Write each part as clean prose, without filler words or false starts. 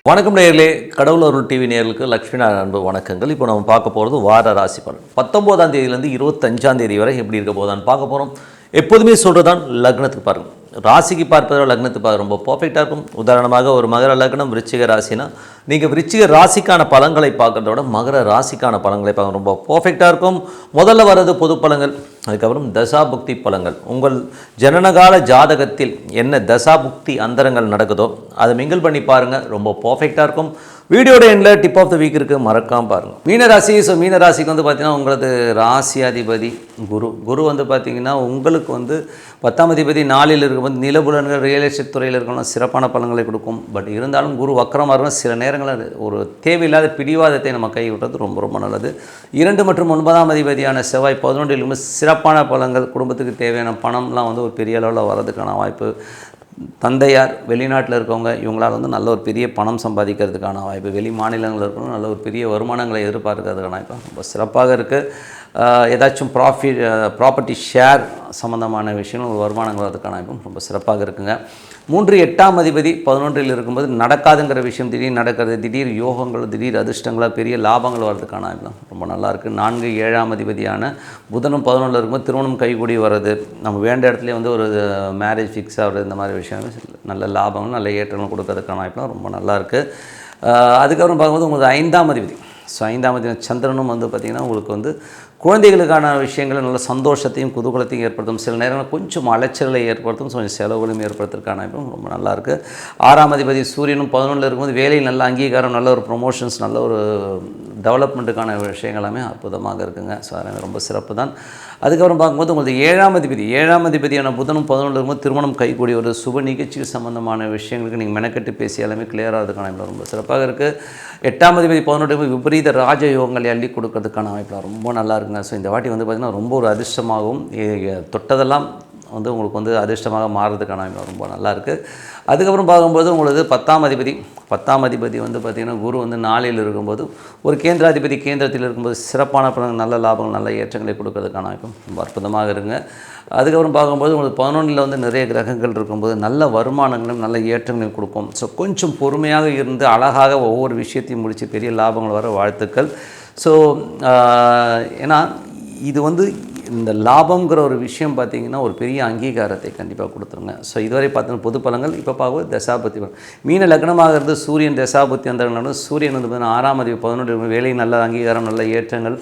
வணக்கம் நேயர்களே, கடவுள் அருள் டிவி நேயர்களுக்கு லக்ஷ்மி நாராயண அன்பு வணக்கங்கள். இப்போ நம்ம பார்க்க போகிறது வார ராசி பலன் 19ஆம் தேதியிலேருந்து 25ஆம் தேதி வரை எப்படி இருக்க போதான்னு பார்க்க போகிறோம். எப்போதுமே சொல்கிறதான் லக்னத்துக்கு பாருங்கள். ராசிக்கு பார்ப்பதை லக்னத்துக்கு பார்க்க ரொம்ப பர்ஃபெக்டாக இருக்கும். உதாரணமாக ஒரு மகர லக்னம் விருச்சிக ராசினா நீங்கள் விருச்சிக ராசிக்கான பலன்களை பார்க்குறத விட மகர ராசிக்கான பலன்களை பார்க்க ரொம்ப பர்ஃபெக்டாக இருக்கும். முதல்ல வர்றது பொது பலன்கள், அதுக்கப்புறம் தசாபுக்தி பலன்கள். உங்கள் ஜனனகால ஜாதகத்தில் என்ன தசாபுக்தி அந்தரங்கள் நடக்குதோ அதை மிங்கிள் பண்ணி பாருங்கள், ரொம்ப பர்ஃபெக்டாக இருக்கும். வீடியோட எண்டில் டிப் ஆஃப் த வீக் இருக்குது, மறக்காமல் பாருங்கள். மீனராசி. ஸோ மீனராசிக்கு வந்து பார்த்திங்கன்னா உங்களது ராசி அதிபதி குரு வந்து பார்த்திங்கன்னா உங்களுக்கு வந்து 10ஆம் அதிபதி 4ல் இருக்கும்போது நிலபுலன்கள் ரியல் எஸ்டேட் துறையில் இருக்கணும் சிறப்பான பலன்களை கொடுக்கும். பட் இருந்தாலும் குரு வக்கரமாக இருக்கும். சில நேரங்களில் ஒரு தேவையில்லாத பிடிவாதத்தை நம்ம கை விட்டுறது ரொம்ப ரொம்ப நல்லது. 2 மற்றும் 9ஆம் அதிபதியான செவ்வாய் 11ல் இருக்கும்போது சிறப்பான பலன்கள், குடும்பத்துக்கு தேவையான பணம்லாம் வந்து ஒரு பெரிய அளவில் வரதுக்கான வாய்ப்பு. தந்தையார் வெளிநாட்டில் இருக்கவங்க இவங்களால் வந்து நல்ல ஒரு பெரிய பணம் சம்பாதிக்கிறதுக்கான வாய்ப்பு. வெளி மாநிலங்களில் இருக்கணும் நல்ல ஒரு பெரிய வருமானங்களை எதிர்பார்க்கறதுக்கான வாய்ப்பு ரொம்ப சிறப்பாக இருக்குது. ஏதாச்சும் ப்ராப்பர்ட்டி ஷேர் சம்மந்தமான விஷயங்கள் ஒரு வருமானங்கள் வரதுக்கான வாய்ப்பும் ரொம்ப சிறப்பாக இருக்குங்க. 3 8ஆம் அதிபதி 11ல் இருக்கும்போது நடக்காதுங்கிற விஷயம் திடீர் நடக்கிறது, திடீர் யோகங்கள், திடீர் அதிர்ஷ்டங்களாக பெரிய லாபங்கள் வர்றதுக்கான வாய்ப்பு ரொம்ப நல்லாயிருக்கு. 4 7ஆம் அதிபதியான புதனும் 11ல் இருக்கும்போது திருமணம் கைகூடி வர்றது, நம்ம வேண்ட இடத்துலேயே வந்து ஒரு மேரேஜ் ஃபிக்ஸ் ஆகிறது, இந்த மாதிரி விஷயங்கள் நல்ல லாபங்கள் நல்ல ஏற்றங்கள் கொடுக்கறதுக்கான வாய்ப்புலாம் ரொம்ப நல்லாயிருக்கு. அதுக்கப்புறம் பார்க்கும்போது உங்களுக்கு 5ஆம் அதிபதி. ஸோ 5ஆம் அதிபதி சந்திரனும் வந்து பார்த்திங்கன்னா உங்களுக்கு வந்து குழந்தைகளுக்கான விஷயங்களை நல்ல சந்தோஷத்தையும் குதூகலத்தையும் ஏற்படுத்தும். சில நேரங்களில் கொஞ்சம் அலைச்சலை ஏற்படுத்தும், கொஞ்சம் செலவுகளையும் ஏற்படுத்துறதுக்கான வாய்ப்பும் ரொம்ப நல்லாயிருக்கு. 6ஆம் அதிபதி சூரியனும் 11ல் இருக்கும்போது வேலையில் நல்ல அங்கீகாரம், நல்ல ஒரு ப்ரொமோஷன்ஸ், நல்ல ஒரு டெவலப்மெண்ட்டுக்கான விஷயங்கள் எல்லாமே அற்புதமாக இருக்குங்க. ஸோ அதனால் ரொம்ப சிறப்பு தான். அதுக்கப்புறம் பார்க்கும்போது உங்களுக்கு 7ஆம் அதிபதியான புதனும் 11ல் இருக்கும்போது திருமணம் கைகூடி ஒரு சுப நிகழ்ச்சிக்கு சம்மந்தமான விஷயங்களுக்கு நீங்கள் மெனக்கெட்டு பேசி எல்லாமே கிளியர் ஆகிறதுக்கான ரொம்ப சிறப்பாக இருக்குது. 8ஆம் அதிபதி 11 விபரீத ராஜயோகங்களை அள்ளி கொடுக்கறதுக்கான வாய்ப்புலாம் ரொம்ப நல்லா இருக்குங்க. ஸோ இந்த வாட்டி வந்து பார்த்திங்கன்னா ரொம்ப ஒரு அதிர்ஷ்டமாகவும் தொட்டதெல்லாம் வந்து உங்களுக்கு வந்து அதிர்ஷ்டமாக மாறுறதுக்கான ரொம்ப நல்லாயிருக்கு. அதுக்கப்புறம் பார்க்கும்போது உங்களுக்கு 10ஆம் அதிபதி வந்து பார்த்திங்கன்னா குரு வந்து 4ல் இருக்கும்போது ஒரு கேந்திராதிபதி கேந்திரத்தில் இருக்கும்போது சிறப்பான பலன், நல்ல லாபங்கள், நல்ல ஏற்றங்களை கொடுக்கறதுக்கான ரொம்ப அற்புதமாக இருங்க. அதுக்கப்புறம் பார்க்கும்போது உங்களுக்கு 11ல் வந்து நிறைய கிரகங்கள் இருக்கும்போது நல்ல வருமானங்களும் நல்ல ஏற்றங்களையும் கொடுக்கும். ஸோ கொஞ்சம் பொறுமையாக இருந்து அழகாக ஒவ்வொரு விஷயத்தையும் முடித்து பெரிய லாபங்கள் வர வாழ்த்துக்கள். ஸோ ஏன்னா இது வந்து இந்த லாபங்கிற ஒரு விஷயம் பார்த்திங்கன்னா ஒரு பெரிய அங்கீகாரத்தை கண்டிப்பாக கொடுத்துருங்க. ஸோ இதுவரை பார்த்தீங்கன்னா பொது பலன்கள். இப்போ பார்க்கும்போது தசாபுத்தி பலன். மீன லக்னமாக இருந்து சூரியன் தசாபுத்தி அந்த சூரியன் வந்து பார்த்திங்கன்னா 6ஆம் அதிபதி 11 வேலை நல்ல அங்கீகாரம், நல்ல ஏற்றங்கள்,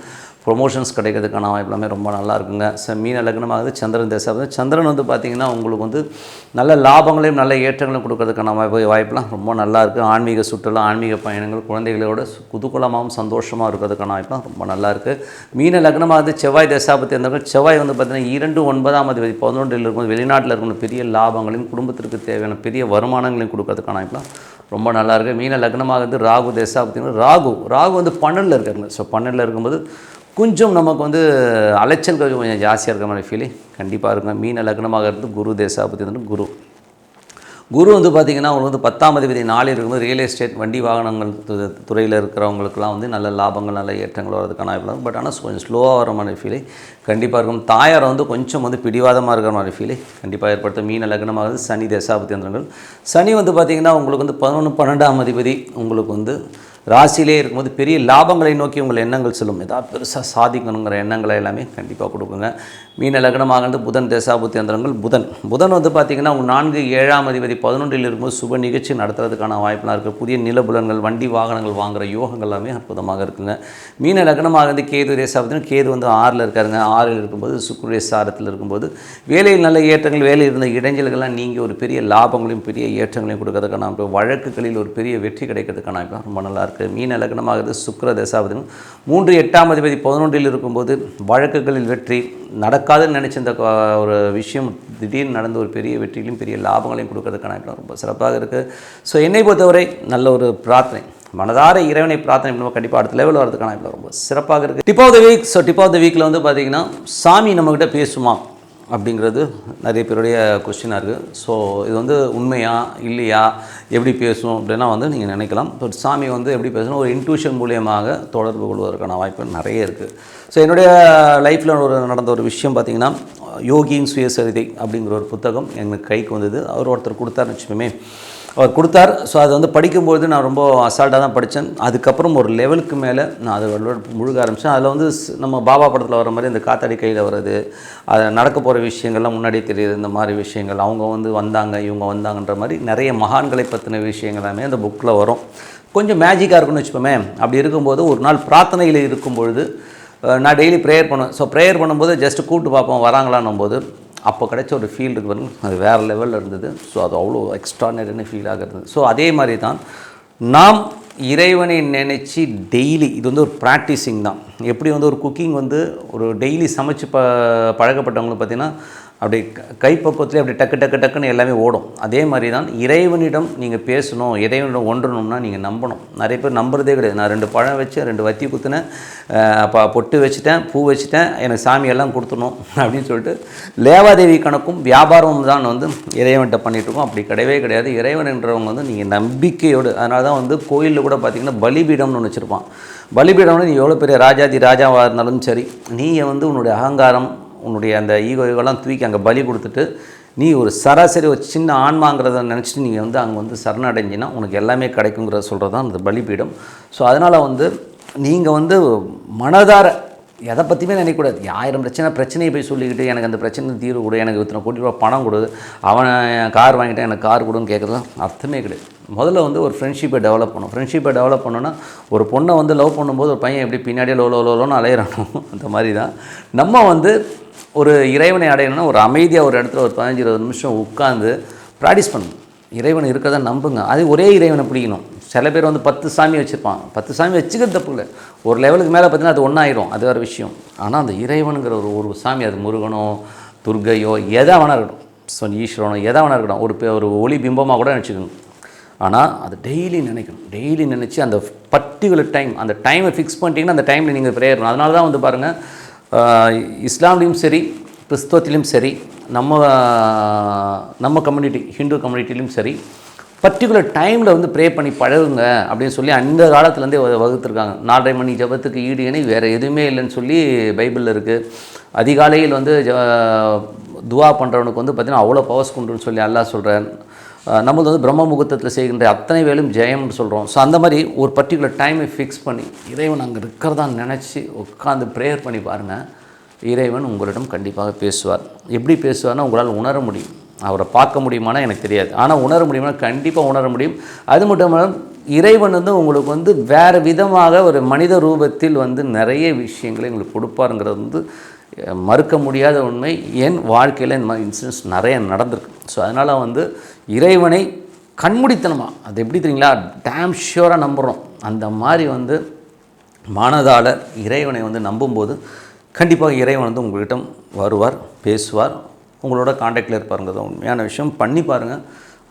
ப்ரொமோஷன்ஸ் கிடைக்கிறதுக்கான வாய்ப்பு எல்லாமே ரொம்ப நல்லா இருக்குங்க. மீன லக்னமாகுது சந்திரன் தசாபுத்தி. சந்திரன் வந்து பார்த்திங்கன்னா உங்களுக்கு வந்து நல்ல லாபங்களையும் நல்ல ஏற்றங்களையும் கொடுக்கறதுக்கான வாய்ப்புலாம் ரொம்ப நல்லா இருக்குது. ஆன்மீக சுற்றுலா, ஆன்மீக பயணங்கள், குழந்தைகளோட குதூகலமாகவும் சந்தோஷமாக இருக்கிறதுக்கான வாய்ப்புலாம் ரொம்ப நல்லாயிருக்கு. மீன லக்னமாகுது செவ்வாய் தசாபுத்தி இருந்தவர்கள். செவ்வாய் வந்து பார்த்திங்கன்னா 2 9ஆம் அதிபதி 11ல் இருக்கும்போது வெளிநாட்டில் இருக்கணும் பெரிய லாபங்களையும் குடும்பத்திற்கு தேவையான பெரிய வருமானங்களையும் கொடுக்கறதுக்கான வாய்ப்புலாம் ரொம்ப நல்லாயிருக்கு. மீன லக்னமாகுது ராகு தசாபுத்தி. ராகு வந்து 12ல் இருக்காங்க. ஸோ 12ல் இருக்கும்போது கொஞ்சம் நமக்கு வந்து அலைச்சல்கள் கொஞ்சம் ஜாஸ்தியாக இருக்கிற மாதிரி ஃபீலிங் கண்டிப்பாக இருக்கும். மீன லக்னமாக இருந்து குரு தேசாபதி குரு வந்து பார்த்திங்கன்னா அவங்க வந்து 10ஆம் அதிபதி 4ல் இருக்கும்போது ரியல் எஸ்டேட் வண்டி வாகனங்கள் துறையில் இருக்கிறவங்களுக்குலாம் வந்து நல்ல லாபங்கள் நல்ல ஏற்றங்கள் வரதுக்கான வாய்ப்பு. பட் ஆனால் கொஞ்சம் ஸ்லோவாக வர மாதிரி ஃபீலிங் கண்டிப்பாக இருக்கும். தாயார் வந்து கொஞ்சம் வந்து பிடிவாதமாக இருக்கிற மாதிரி ஃபீலிங் கண்டிப்பாக ஏற்படுத்தும். மீன லக்னமாகுது சனி தசாபதி. சனி வந்து பார்த்திங்கன்னா உங்களுக்கு வந்து 11 12ஆம் அதிபதி உங்களுக்கு வந்து ராசியிலே இருக்கும்போது பெரிய லாபங்களை நோக்கி உங்கள் எண்ணங்கள் செல்லும். ஏதாவது பெருசாக சாதிக்கணுங்கிற எண்ணங்களை எல்லாமே கண்டிப்பாக கொடுக்குங்க. மீன லக்னமாக புதன் தசாபுத்தி அந்தரங்கள். புதன் வந்து பார்த்திங்கன்னா உங்கள் 4 7ஆம் அதிபதி 11ல் இருக்கும்போது சுப நிகழ்ச்சி நடத்துறதுக்கான வாய்ப்புலாம் இருக்குது. புதிய நிலபுலன்கள், வண்டி வாகனங்கள் வாங்குகிற யோகங்கள் எல்லாமே அற்புதமாக இருக்குங்க. மீன லக்னமாக கேது தசாபுத்தி. கேது வந்து 6ல் இருக்காருங்க. 6ல் இருக்கும்போது சுக்கிர சாரத்தில் இருக்கும்போது வேலையில் நல்ல ஏற்றங்கள், வேலையில் இருந்த இடைஞ்சல்கள்லாம் நீங்கள் ஒரு பெரிய லாபங்களையும் பெரிய ஏற்றங்களையும் கொடுக்கறதுக்கான வழக்குகளில் ஒரு பெரிய வெற்றி கிடைக்கிறதுக்கான வாய்ப்புலாம் ரொம்ப நல்லாயிருக்கு. மீன லக்னமாகுது சுக்கிர தசாபதி. 3 8ஆம் அதிபதி 11ல் இருக்கும்போது வழக்குகளில் வெற்றி, நடக்காதுன்னு நினச்ச இந்த ஒரு விஷயம் திடீர்னு நடந்த ஒரு பெரிய வெற்றிகளையும் பெரிய லாபங்களையும் கொடுக்கறதுக்கான ரொம்ப சிறப்பாக இருக்குது. ஸோ என்னை பொறுத்தவரை நல்ல ஒரு பிரார்த்தனை, மனதார இறைவனை பிரார்த்தனை பண்ணுவோம், கண்டிப்பாக அடுத்த லெவலில் வரதுக்கான ரொம்ப சிறப்பாக இருக்குது. Tip of the week. So tip of the வீக்கில் வந்து பார்த்திங்கன்னா சாமி நம்மக்கிட்ட பேசுமா அப்படிங்கிறது நிறைய பேருடைய கொஸ்டினாக இருக்குது. ஸோ இது வந்து உண்மையா இல்லையா, எப்படி பேசணும் அப்படின்னா வந்து நீங்கள் நினைக்கலாம். பட் சாமி வந்து எப்படி பேசணும், ஒரு இன்ட்யூஷன் மூலியமாக தொடர்பு கொள்வதற்கான வாய்ப்பு நிறைய இருக்குது. ஸோ என்னுடைய லைஃப்பில் நடந்த ஒரு விஷயம் பார்த்திங்கன்னா, யோகியின் சுயசரிதை அப்படிங்கிற ஒரு புத்தகம் எனக்கு கைக்கு வந்தது. அவர் ஒருத்தர் கொடுத்தாருன்னு வச்சுக்கோமே. அவர் கொடுத்தார். ஸோ அது வந்து படிக்கும்போது நான் ரொம்ப அசால்ட்டாக தான் படித்தேன். அதுக்கப்புறம் ஒரு லெவலுக்கு மேலே நான் அதை முழுக ஆரம்பித்தேன். அதில் வந்து நம்ம பாபா படத்தில் வர மாதிரி இந்த காத்தாடி கையில் வர்றது, அதை நடக்க போகிற விஷயங்கள்லாம் முன்னாடியே தெரியுது. இந்த மாதிரி விஷயங்கள் அவங்க வந்து வந்தாங்க, இவங்க வந்தாங்கன்ற மாதிரி நிறைய மகான்களை பற்றின விஷயங்கள் எல்லாமே அந்த புக்கில் வரும். கொஞ்சம் மேஜிக்காக இருக்குன்னு வச்சுப்போமே. அப்படி இருக்கும்போது ஒரு நாள் பிரார்த்தனையில் இருக்கும்பொழுது நான் டெய்லி ப்ரேயர் பண்ணுவேன். ஸோ ப்ரேயர் பண்ணும்போது ஜஸ்ட்டு கூப்பிட்டு பார்ப்போம் வராங்களான்னும் போது அப்போ கிடைச்ச ஒரு ஃபீல் இருக்கு பாருங்க, அது வேறு லெவலில் இருந்தது. ஸோ அது அவ்வளோ எக்ஸ்ட்ரானரியான ஃபீலாக இருந்தது. ஸோ அதே மாதிரி தான் நாம் இறைவனை நினச்சி டெய்லி, இது வந்து ஒரு ப்ராக்டிஸிங் தான். எப்படி வந்து ஒரு குக்கிங் வந்து ஒரு டெய்லி சமைச்சு பழக்கப்பட்டவங்களுக்கு பார்த்திங்கன்னா அப்படி கைப்பக்குவத்துலேயே அப்படி டக்கு டக்கு டக்குன்னு எல்லாமே ஓடும். அதே மாதிரி தான் இறைவனிடம் நீங்கள் பேசணும், இறைவனிடம் ஒன்றணும்னா நீங்கள் நம்பணும். நிறைய பேர் நம்புறதே கிடையாது. நான் 2 பழம் வச்சு 2 வத்தி குத்துனேன், பொட்டு வச்சுட்டேன், பூ வச்சுட்டேன், எனக்கு சாமியெல்லாம் கொடுத்துடணும் அப்படின்னு சொல்லிட்டு லேவாதேவி கணக்கும் வியாபாரமும் தான் வந்து இறைவன்கிட்ட பண்ணிகிட்ருக்கோம். அப்படி கிடையவே கிடையாது. இறைவன் என்றவங்க வந்து நீங்கள் நம்பிக்கையோடு, அதனால தான் வந்து கோயிலில் கூட பார்த்திங்கன்னா பலிபீடம்னு ஒன்று வச்சுருப்பான். பலிபீடம்னு நீ எவ்வளோ பெரிய ராஜாவாக இருந்தாலும் சரி, நீங்கள் வந்து உன்னுடைய அகங்காரம், உன்னுடைய அந்த ஈகோலாம் தூக்கி அங்கே பலி கொடுத்துட்டு நீ ஒரு சராசரி ஒரு சின்ன ஆன்மாங்கிறத நினச்சிட்டு நீங்கள் வந்து அங்கே வந்து சரணடைஞ்சின்னா உனக்கு எல்லாமே கிடைக்குங்கிறத சொல்கிறது தான் அந்த பலிபீடம். ஸோ அதனால் வந்து நீங்கள் வந்து மனதார எதை பற்றியுமே நினைக்கக்கூடாது. 1000 பிரச்சனையை போய் சொல்லிக்கிட்டு எனக்கு அந்த பிரச்சனை தீர்வு கொடு, எனக்கு இத்தனை கோடி ரூபா பணம் கொடு, அவன் கார் வாங்கிட்டேன் எனக்கு கார் கொடுன்னு கேட்குறதுலாம் அர்த்தமே கிடையாது. முதல்ல வந்து ஒரு ஃப்ரெண்ட்ஷிப்பை டெவலப் பண்ணணும். ஃப்ரெண்ட்ஷிப்பை டெவலப் பண்ணோன்னா ஒரு பொண்ணை வந்து லவ் பண்ணும்போது ஒரு பையன் எப்படி பின்னாடியே லோன்னு அலையிறணும், அந்த மாதிரி தான் நம்ம வந்து ஒரு இறைவனை அடையணும்னா ஒரு அமைதியாக ஒரு இடத்துல ஒரு 15-20 நிமிஷம் உட்காந்து ப்ராக்டிஸ் பண்ணணும். இறைவன் இருக்கிறத நம்புங்க. அது ஒரே இறைவனை பிடிக்கணும். சில பேர் வந்து 10 சாமி வச்சுருப்பான். 10 சாமி வச்சுக்கிறது தப்பு இல்லை. ஒரு லெவலுக்கு மேலே பார்த்தீங்கன்னா அது ஒன்றாயிரும், அது வேறு விஷயம். ஆனால் அந்த இறைவனுங்கிற ஒரு சாமி, அது முருகனோ துர்கையோ எதாக வேணா இருக்கட்டும், ஈஸ்வரனோ எதாக வேணா இருக்கட்டும், ஒரு ஒளி பிம்பமாக கூட நினச்சிக்கணும். ஆனால் அது டெய்லி நினைக்கணும். டெய்லி நினச்சி அந்த பர்டிகுலர் டைம், அந்த டைமை ஃபிக்ஸ் பண்ணிட்டீங்கன்னா அந்த டைமில் நீங்கள் ப்ரேயர் பண்ணணும். அதனால தான் வந்து பாருங்கள், இஸ்லாம்லேயும் சரி கிறிஸ்தவத்திலையும் சரி நம்ம கம்யூனிட்டி ஹிந்து கம்யூனிட்டிலையும் சரி பர்டிகுலர் டைமில் வந்து ப்ரே பண்ணி பழகுங்க அப்படின்னு சொல்லி அந்த காலத்துலேருந்தே வகுத்துருக்காங்க. 4:30 மணி ஜபத்துக்கு ஈடு இணை வேறு எதுவுமே இல்லைன்னு சொல்லி பைபிளில் இருக்குது. அதிகாலையில் வந்து துவா பண்ணுறவனுக்கு வந்து பார்த்திங்கன்னா அவ்வளோ பவர்ஸ் கொண்டுன்னு சொல்லி அல்லாஹ் சொல்கிறேன். நம்மளது வந்து பிரம்ம முகூர்த்தத்தில் செய்கின்ற அத்தனை வேலும் ஜெயம்னு சொல்கிறோம். ஸோ அந்த மாதிரி ஒரு பர்டிகுலர் டைமை ஃபிக்ஸ் பண்ணி இறைவன் அங்கே இருக்கிறதா நினச்சி உட்காந்து ப்ரேயர் பண்ணி பாருங்கள். இறைவன் உங்களிடம் கண்டிப்பாக பேசுவார். எப்படி பேசுவார்னா உங்களால் உணர முடியும். அவரை பார்க்க முடியுமானா எனக்கு தெரியாது, ஆனால் உணர முடியுமா கண்டிப்பாக உணர முடியும். அது மட்டும் இல்லாமல் இறைவன் வந்து உங்களுக்கு வந்து வேறு விதமாக ஒரு மனித ரூபத்தில் வந்து நிறைய விஷயங்களை உங்களுக்கு கொடுப்பாருங்கிறது வந்து மறுக்க முடியாத உண்மை. என் வாழ்க்கையில் இந்த மாதிரி இன்சிடென்ட்ஸ் நிறைய நடந்திருக்கு. ஸோ அதனால் வந்து இறைவனை கண்மூடித்தனமாக, அது எப்படி தெரியுங்களா, டேம் ஷியோராக நம்புகிறோம். அந்த மாதிரி வந்து மனதால் இறைவனை வந்து நம்பும்போது கண்டிப்பாக இறைவன் வந்து உங்கள்கிட்ட வருவார், பேசுவார், உங்களோட காண்டாக்டில் இருப்பாருங்கிறது உண்மையான விஷயம். பண்ணி பாருங்கள்.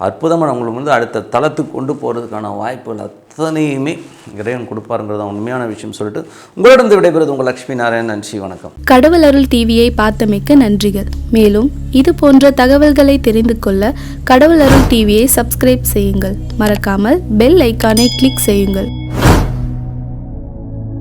அற்புதமாக உங்களுக்கு வந்து அடுத்த தளத்துக்கு கொண்டு போகிறதுக்கான வாய்ப்புகள் அத்தனையுமே இறைவன் கொடுப்பாருங்கிறது உண்மையான விஷயம் சொல்லிட்டு உங்களிடம் விடைபெறுவது உங்கள் லட்சுமி நாராயணன். நன்றி, வணக்கம். கடவுள் அருள் டிவியை பார்த்தமைக்கு நன்றிகள். மேலும் இது போன்ற தகவல்களை தெரிந்து கொள்ள கடவுள் அருள் டிவியை சப்ஸ்கிரைப் செய்யுங்கள். மறக்காமல் பெல் ஐக்கானை கிளிக் செய்யுங்கள்.